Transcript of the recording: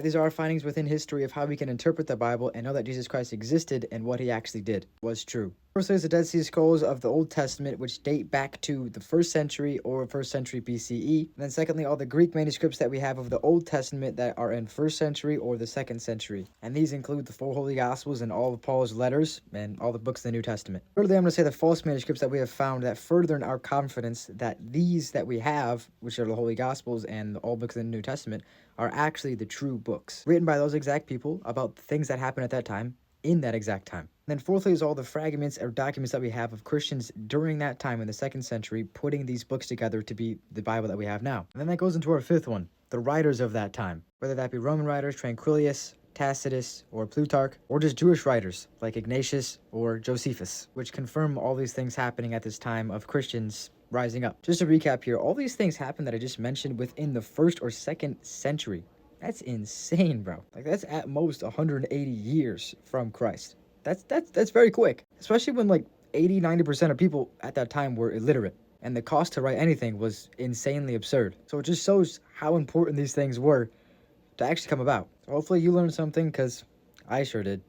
These are our findings within history of how we can interpret the Bible and know that Jesus Christ existed and what he actually did was true. First, there's the Dead Sea Scrolls of the Old Testament, which date back to the 1st century or 1st century BCE. And then secondly, all the Greek manuscripts that we have of the Old Testament that are in 1st century or the 2nd century. And these include the 4 Holy Gospels and all of Paul's letters and all the books of the New Testament. Thirdly, I'm going to say the false manuscripts that we have found that further our confidence that these that we have, which are the Holy Gospels and all books of the New Testament, are actually the true books, written by those exact people about the things that happened at that time, in that exact time. And then fourthly is all the fragments or documents that we have of Christians during that time in the 2nd century putting these books together to be the Bible that we have now. And then that goes into our 5th one, the writers of that time, whether that be Roman writers, Tranquilius, Tacitus, or Plutarch, or just Jewish writers like Ignatius or Josephus, which confirm all these things happening at this time of Christians rising up. Just to recap here, all these things happened that I just mentioned within the 1st or 2nd century. That's insane, bro. Like, that's at most 180 years from Christ. That's very quick, especially when like 80-90% of people at that time were illiterate, and the cost to write anything was insanely absurd. So it just shows how important these things were to actually come about. Hopefully you learned something, because I sure did.